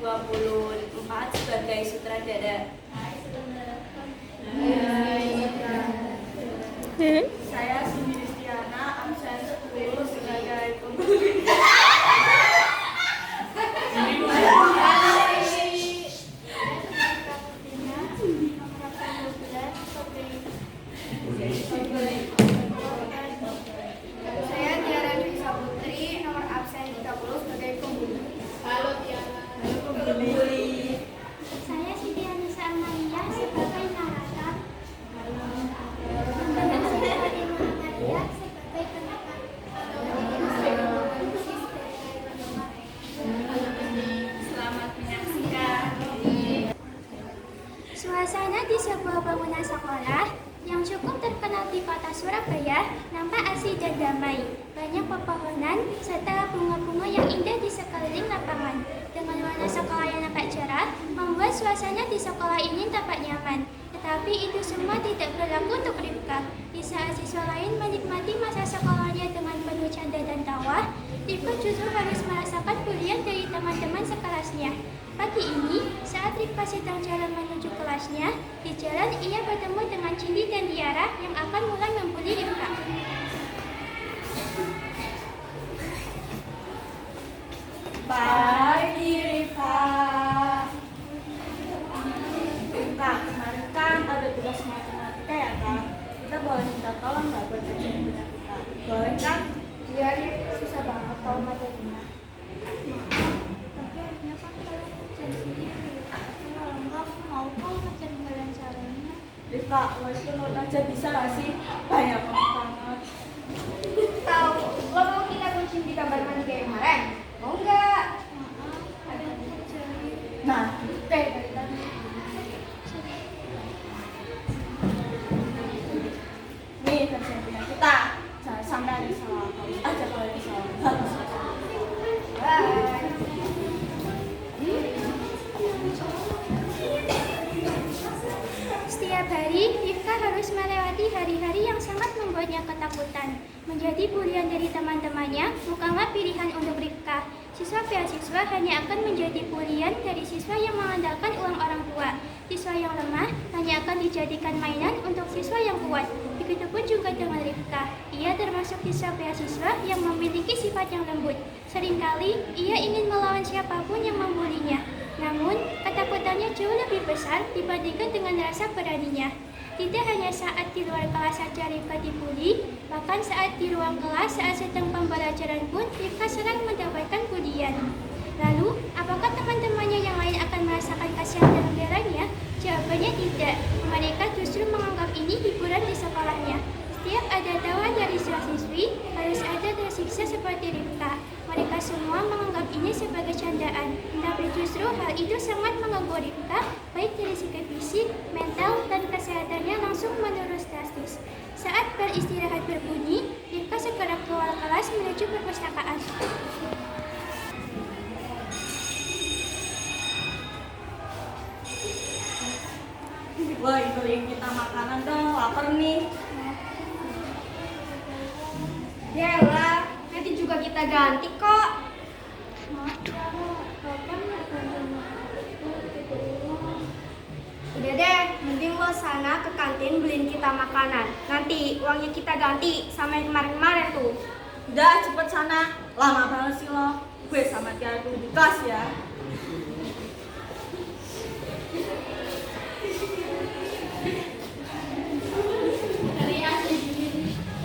2024 sebagai sutradara. Saya Cindy Ristiana, absen 10 sebagai pembeli. Saya Tiara Nisa Putri, nomor absen 30 sebagai pembuli. Halo Tiara. Halo pembeli. Saya Siti Anissa Amalia sebagai narator. Saya sebagai penakar. Selamat menyaksikan. Suasana di sebuah bangunan sekolah yang cukup terkenal di kota Surabaya nampak asri dan damai. Banyak pepohonan serta bunga-bunga yang indah di sekeliling lapangan. Dengan warna sekolah yang nampak cerah, membuat suasana di sekolah ini tampak nyaman. Tetapi itu semua tidak berlaku untuk Rifka. Di saat siswa lain menikmati masa sekolahnya dengan penuh canda dan tawa, Rifka justru harus merasakan bulian dari teman-teman sekelasnya. Pagi ini, saat Rifka sedang jalan menuju kelasnya, di jalan ia bertemu dengan Cindy dan Tiara yang akan mulai membuli Rifka. Pagi Rifka. Kak, kemarin kan ada tugas matematika ya Kak. Kita boleh minta tolong nggak buat kerjaan punya kita? Boleh kan? Iya, susah banget tahu materinya. Tapi akhirnya kan kalian kerja sendiri. Kalau enggak, mau kok ngajarin kalian caranya. Rifka, lo itu nurut aja bisa nggak sih? Banyak banget. Tahu, lo mau kita kuncin di kamar mandi kayak kemarin? Mau nggak? Maaf, ada kerja. Nah, Dari tadi. nih kerjaan punya kita. Jangan sampai ada salah. Harus aja kalau ada salah. Harus aja. Bye. Setiap hari, Rifka harus melewati hari-hari yang sangat membuatnya ketakutan. Menjadi bulian dari teman-temannya bukanlah pilihan untuk Rifka. Siswa beasiswa hanya akan menjadi bulian dari siswa yang mengandalkan uang orang tua. Siswa yang lemah hanya akan dijadikan mainan untuk siswa yang kuat. Begitupun juga dengan Rifka. Ia termasuk siswa beasiswa yang memiliki sifat yang lembut. Seringkali ia ingin melawan siapapun yang membulinya. Namun, ketakutannya jauh lebih besar dibandingkan dengan rasa beraninya. Tidak hanya saat di luar kelas saja Rifka dibuli, bahkan saat di ruang kelas saat sedang pembelajaran pun Rifka sering mendapatkan bulian. Lalu, apakah teman-temannya yang lain akan merasakan kasihan dan belanya? Jawabannya tidak. Mereka justru menganggap ini hiburan di sekolahnya. Setiap ada tawa dari siswa-siswi, harus ada tersiksa seperti Rifka. Mereka semua menganggap ini sebagai candaan, tapi justru hal itu sangat mengganggu Rifka, baik dari segi fisik, mental, dan kesehatannya langsung menurun drastis. Saat beristirahat berbunyi, Rifka segera keluar kelas menuju perpustakaan. Woi, beliin kita makanan dong. Lapar nih. Yalah, nanti juga kita ganti kok. Udah deh, mending lo sana ke kantin beliin kita makanan. Nanti uangnya kita ganti sama yang kemarin-kemarin tuh. Udah cepet sana. Lama banget sih lo. Gue sama Tiara dulu di kelas ya.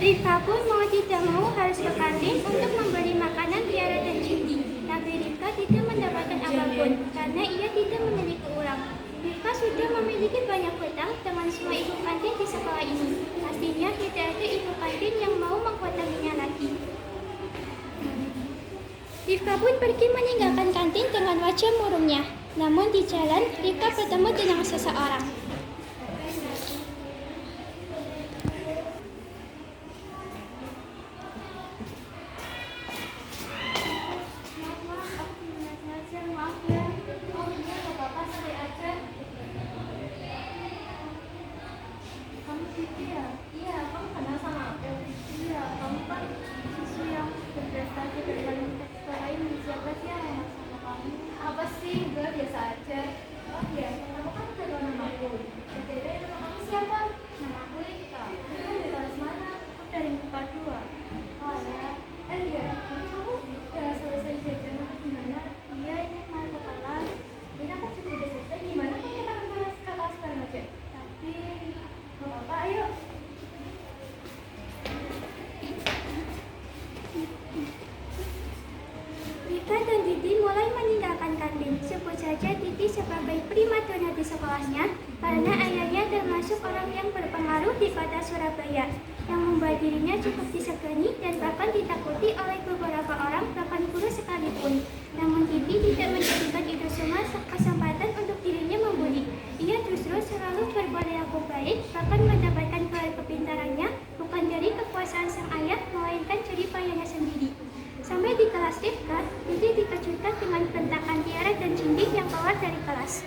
Rifka pun mau tidak mau harus ke kantin untuk membeli makanan Tiara dan Cindy. Tapi Rifka tidak mendapatkan apapun karena ia tidak memiliki uang. Rifka sudah memiliki banyak hutang dengan semua ibu kantin di sekolah ini. Pastinya tidak ada ibu kantin yang mau menghutanginya lagi. Rifka pun pergi meninggalkan kantin dengan wajah murungnya. Namun di jalan, Rifka bertemu dengan seseorang. Apa sih? Enggak, primadona di sekolahnya karena ayahnya termasuk orang yang berpengaruh di kota Surabaya yang membuat dirinya cukup disegani dan bahkan ditakuti oleh beberapa orang, bahkan guru sekalipun. Namun Titi tidak menjadikan itu semua kesempatan untuk dirinya membuli. Ia justru selalu berperilaku baik, bahkan mendapatkan gelar kepintarannya bukan dari kekuasaan sang ayah, melainkan dari payahnya sendiri. Sampai di kelas TK, Titi dikejutkan dengan bentakan Tiara dan Cindy yang keluar dari kelas.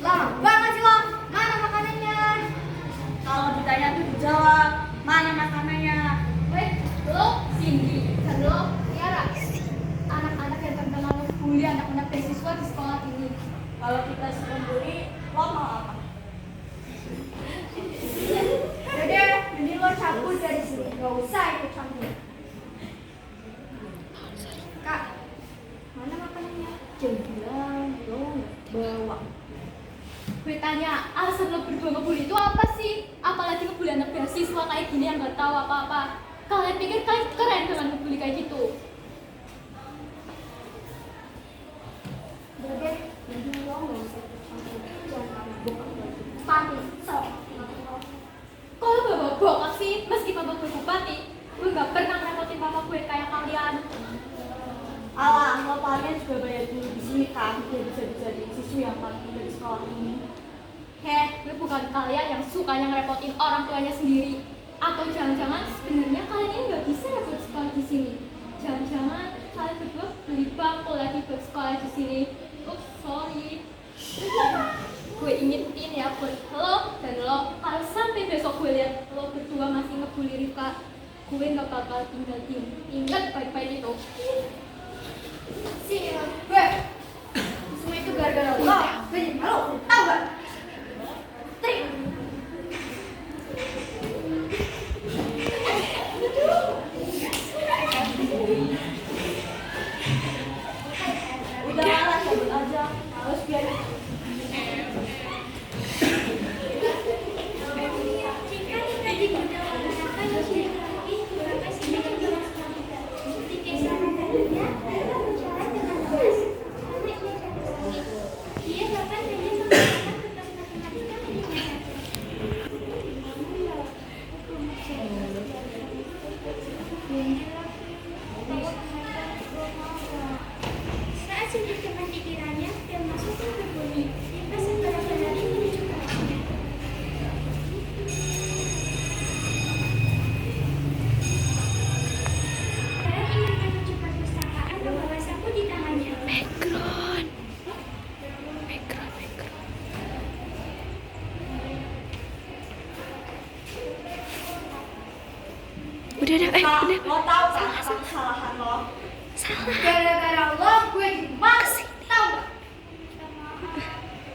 Lama banget sih lo, mana makanannya? Kalau ditanya tuh dijawab, mana makanannya? Wait, lo Cindy, dan lo Tiara. Anak-anak yang terkenal ngebully anak-anak beasiswa di sekolah ini. Kalau kita suruh beli, lo mau apa? Yaudah, mending lo cabut dari sini, gak usah ikut campur. Kak, mana makanannya? Jangan bilang lo bawa. Gue tanya, alasan lo berdua ngebully itu apa sih? Apalagi ngebully anak beasiswa kayak gini yang gak tahu apa-apa. Kalian pikir kalian keren dengan ngebully kayak gitu? Udah deh, jadi lo nggak usah ikut campur. Jangan kamu bokap lagi. Pati, sok. Kalau bapak bokap sih, meski bapak gue bupati, gue gak pernah ngerepotin bapak gue kayak kalian. Alah, lo kalian juga bayar dulu di sini kan, biar bisa jadi siswi yang paling pintar di sekolah ini. Gue bukan kalian yang sukanya ngerepotin orang tuanya sendiri. Atau jangan-jangan sebenarnya kalian ini gak bisa ya buat sekolah di sini. Jangan-jangan kalian berdua beli bangku lagi buat sekolah di sini. Oops, sorry. Gue ingetin ya buat lo dan lo, kalau sampai besok gue lihat lo berdua masih ngebully Rifka, gue gak bakal tinggal diam. Ingat baik-baik itu. Sini lo, gue. Semua itu gara-gara lo. Gue jadi malu, tau gak? Trik. Udah malah cabut aja, harus biar Jika tadi sudah menggunakan mesin lagi, maka sini juga seperti kesamaan tadinya, kita bicara dengan keras. Karena ia satu sakit. Dia bahkan hanya menggunakan tugas matematika miliknya saja. Saat sudah teman pikirannya, dia masuk ke berbunyi. Dia segera berlari menuju kelasnya. Saya ingin menuju perpustakaan membawa sapu di tangannya. Udah, lo tahu kan apa kesalahan lo? Gara-gara lo gue dimaksud, tau gak?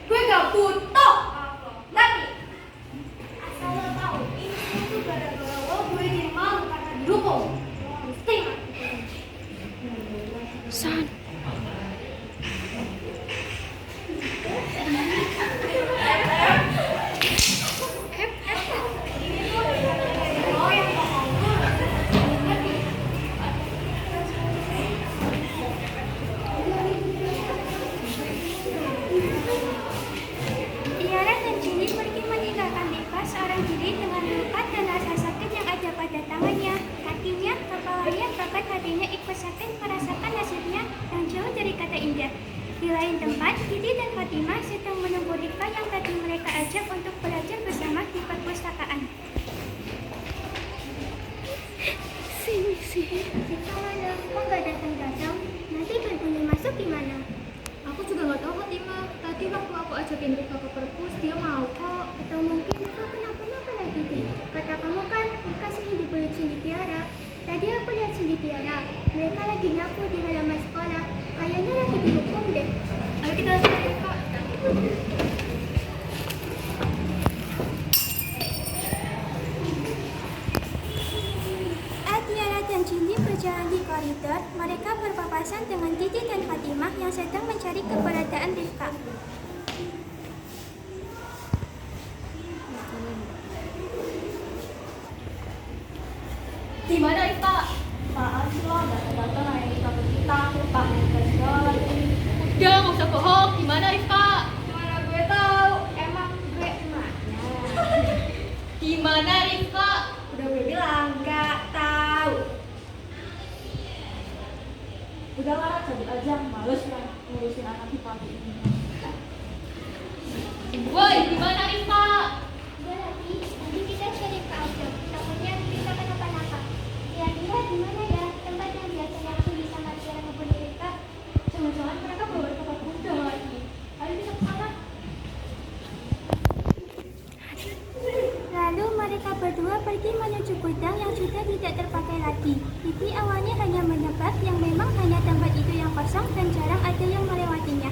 Gue gak butuh. Nanti. Asal lo tau, ini semua tuh gara-gara lo gue jadi malu karena dihukum. Mesti. San. Tiara dan Cindy pergi meninggalkan Rifka seorang diri dengan luka dan rasa sakit yang ada pada tangannya, kakinya, kepalanya, bahkan hatinya ikut sakit merasakan nasibnya yang jauh dari kata indah. Di lain tempat, Titi dan Fatimah sedang menunggu Rifka yang tadi mereka ajak untuk belajar bersama di perpustakaan. Sini. Rifka mana? Kok nggak datang-datang? Nanti berbunyi masuk gimana? Aku juga gak tahu Fatimah. Tadi waktu aku ajakin Rifka ke perpus, dia mau kok. Atau mungkin Rifka kenapa-napa lagi, Titi? Kata kamu kan, Rifka sering dibully Cindy Tiara. Tadi aku lihat Cindy Tiara. Mereka lagi nyapu di halaman sekolah. Kayaknya lagi dihukum deh. Ayo kita cari Rifka. Tiara dan Cindy berjalan di koridor. Mereka berpapasan dengan Titi dan Fatimah yang sedang mencari keberadaan Rifka. Di mana Rifka? Apaan sih lo datang-datang yang kita ke kita, utang yang kita juga Udah, nggak usah bohong. Gimana Rifka? Mana gue tahu, emang gue emaknya. Gimana Rifka? Udah gue bilang nggak tahu. Udah lah, cabut aja. Males lah ngurusin anak di pagi ini. Woi, gimana Rifka? Udah lagi, nanti kita cari ke aja. Takutnya kita kenapa-napa. Lihat-lihat di mana ya tempat yang biasanya aku bisa Tiara maupun Rika. Jangan-jangan mereka bawa tempat kuda lagi. Ayo kita ke sana. Lalu mereka berdua pergi menuju gudang yang sudah tidak terpakai lagi. Titi awalnya hanya menebak yang memang hanya tempat itu yang kosong dan jarang ada yang melewatinya.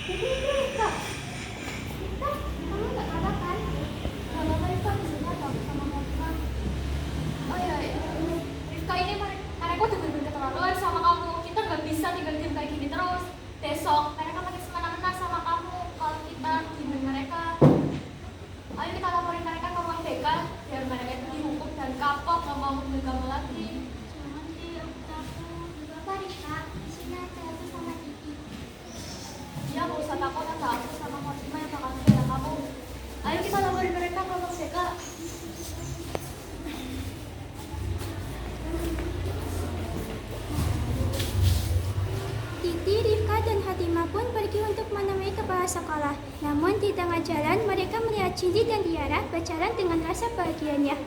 Jadi itu Rika. Rika, kamu nggak apa kan? Gak apa-apa Rifka, disini atau sama Monika. Oh iya, Rifka ini mereka udah bener-bener keterlaluan sama kamu. Kita nggak bisa tinggal diam kayak gini terus. Besok mereka makin semena-mena sama kamu kalau kita diemin mereka. Ayo kita laporin mereka ke ruang BK biar mereka itu dihukum dan kapok nggak mau hubungi kamu lagi. Jangan sih, aku takut. Gak apa Rika, di sini aja aku sama Titi. Dia nggak usah takut, ada aku sama Monika yang bakal membela kamu. Ayo kita laporin mereka ke ruang BK. Titi, Rifka, dan Hatimah pun pergi untuk menemui kepala sekolah. Namun di tengah jalan mereka melihat Cindy dan Tiara berjalan dengan rasa bahagianya.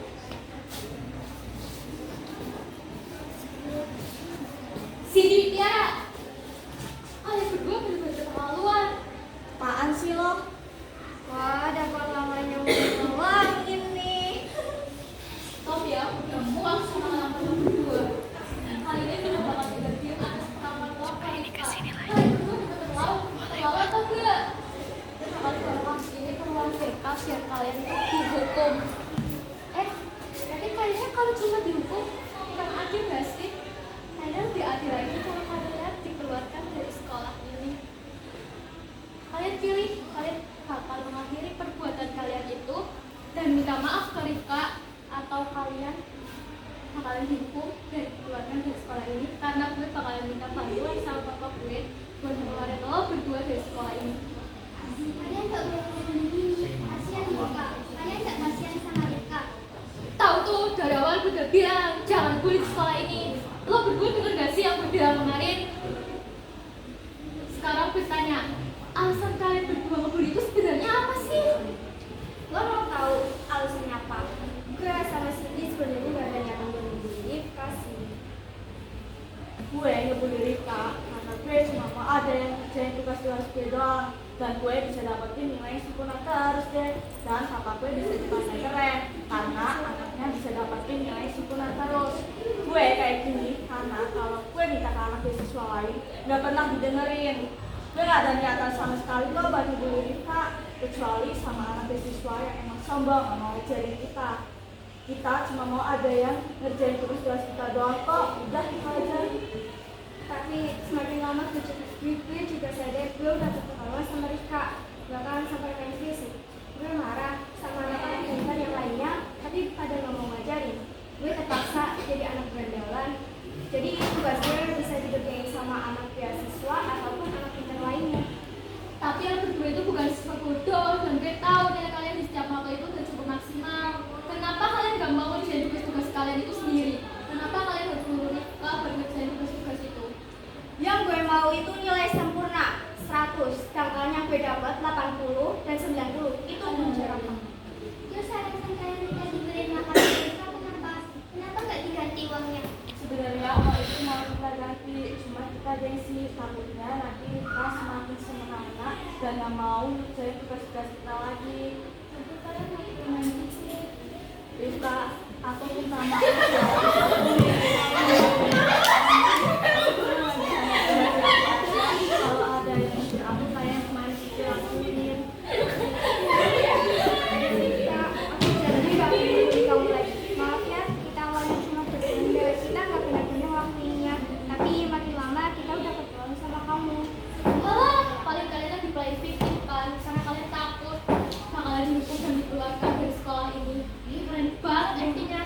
Sini Tiara. Kalian berdua bener-bener keterlaluan. Apaan sih lo? Wah, dapat lamanya ngulangin nih. Stop ya, udah muak sama kalian berdua. Kali ini bener banget tidak diam atas perawan lo. Kalian berdua juga terlalu atau enggak? Kalian bawa ini ke ruang BK biar kalian itu dihukum. Tapi kayaknya kalau cuma dihukum kurang adil gak sih? Kayaknya lebih adil lagi kalau kalian dikeluarkan dari sekolah ini. Kalian pilih, kalian bakal mengakhiri perbuatan kalian itu dan minta maaf ke Rifka, atau kalian bakalan dihukum dan dikeluarkan dari sekolah ini karena gue bakalan minta bantuan sama papa gue buat ngeluarin lo berdua dari sekolah ini. Kalian gak boleh ngomong gini. Kasian Rika. Kalian gak kasian sama Rika. Tahu tuh, dari awal gue udah bilang jangan bully di sekolah ini. Lo berdua denger gak sih yang gue bilang kemarin? Sekarang gue tanya, alasan kalian berdua ngebully itu sebenarnya apa sih? Lo mau tahu alasannya apa? Gue sama Cindy sebenarnya gak ada niatan buat ngebully Rifka sih. Gue ngebully Rifka karena gue cuma mau ada yang kerjain tugas-tugas gue doang, dan gue bisa dapetin nilai sempurna terus deh, dan kakak gue bisa dipasang keren karena anaknya bisa dapetin nilai sempurna terus. Gue kayak gini karena kalau gue minta ke anak beasiswa lain nggak pernah didengerin. Gue gak ada niatan sama sekali lo buat ngebully Rifka, kecuali sama anak beasiswa yang emang sombong gak mau ngajarin kita. Kita cuma mau ada yang ngerjain tugas-tugas kita doang kok, udah kita aja. Tapi semakin lama gue juga sadar gue udah keterlaluan sama Rifka. Bakalan sampai kayak fisik. Gue marah sama anak-anak pintar yang lainnya, tapi pada gak mau ngajarin. Gue terpaksa jadi anak berandalan. Jadi tugas gue bisa dikerjain sama anak beasiswa ataupun anak pintar lainnya. Tapi yang berdua itu bukan siswa bodoh, dan gue tahu nilai kalian di setiap mata itu udah cukup maksimal. Kenapa kalian gak mau ngerjain tugas-tugas kalian itu sendiri? Kenapa kalian harus nyuruh Rifka buat ngerjain tugas-tugas itu? Yang gue mau itu nilai sempurna 100, sedangkan yang gue dapat 80 dan 90. Itu jarak. Terus alasan kalian minta dibeliin makanan Rifka kenapa? Kenapa nggak diganti uangnya? Sebenarnya uang itu mau kita ganti, cuma kita gengsi takutnya nanti kita semakin semena-mena dan gak mau ngerjain tugas-tugas kita lagi. Tapi kalian mau gimana sih? Rifka, aku minta maaf ya. Kalau ada yang mikir aku kayak yang kemarin kita lakuin. Rifka, aku janji gak akan menghubungi kamu lagi. Maaf ya, kita awalnya cuma bercanda, kita gak benar-benar waktunya. Tapi makin lama kita udah ketemu sama kamu. Paling kalian lagi play victim kan, karena kalian takut bakalan dihukum dan dikeluarkan dari sekolah ini. Ini keren banget aktingnya,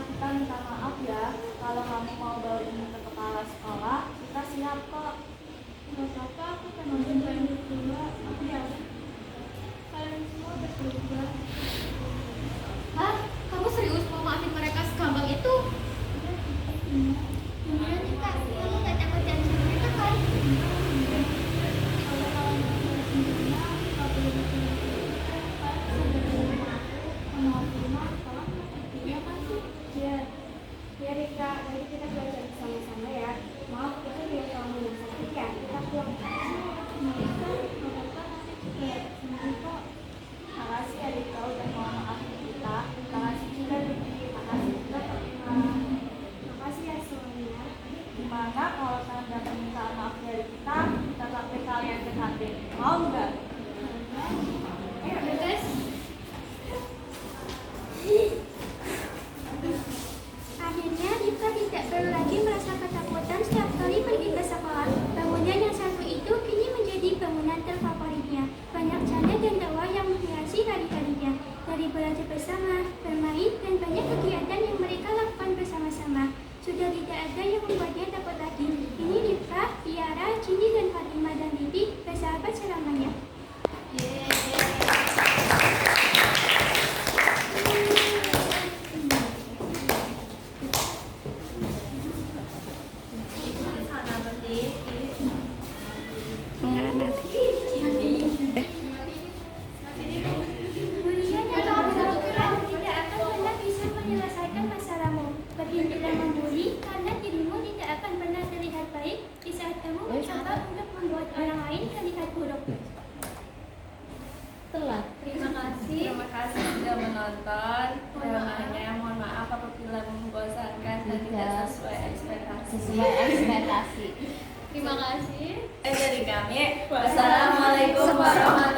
kita minta maaf ya. Kalau kamu mau bawa ini ke kepala sekolah, kita siap kok. Nggak apa-apa, aku pengen pengen berdua. Ya, kalian semua berdua. Hah? Kamu serius mau maafin mereka segampang itu? Beneran nih kak, kamu gak takut janji mereka kan? Kalau kalian berdua sendirinya, nggak boleh bikin aku. Kalian bisa berterima kasih sama Alfima, tolong ya kan sih? Iya. Ya Rika, nanti kita belajar bersama-sama ya. Maaf, kita biar kamu yang sakit ya. Kita pulang. Nggak bisa, nggak apa-apa, nanti juga sembuh kok. Makasih ya Rika udah mau maafin kita. Makasih juga Riki. Makasih juga Fatima. Makasih ya semuanya. Gimana kalau tanda permintaan maaf dari kita sampai kalian ke kantin? Mau nggak? Ayo guys. Akhirnya Rifka tidak perlu lagi merasa ketakutan setiap kali pergi ke sekolah. Bangunan yang satu itu kini menjadi bangunan terfavoritnya. Banyak canda dan tawa yang menghiasi hari-harinya. Dari belajar bersama, bermain, dan banyak kegiatan yang mereka lakukan bersama-sama. Sudah tidak ada yang membuatnya takut lagi. Ini Rifka, Tiara, Cindy, dan Fatima dan Didi bersahabat selamanya. Kemudian yang kamu tidak akan pernah bisa menyelesaikan masalahmu. Berhentilah membuli karena dirimu tidak akan pernah terlihat baik di saat kamu mencoba untuk membuat orang lain terlihat buruk. Terima kasih. Terima kasih sudah menonton. Jawabannya mohon maaf apabila membosankan dan tidak sesuai ekspektasi. Terima kasih. Dari kami, wassalamualaikum warahmatullahi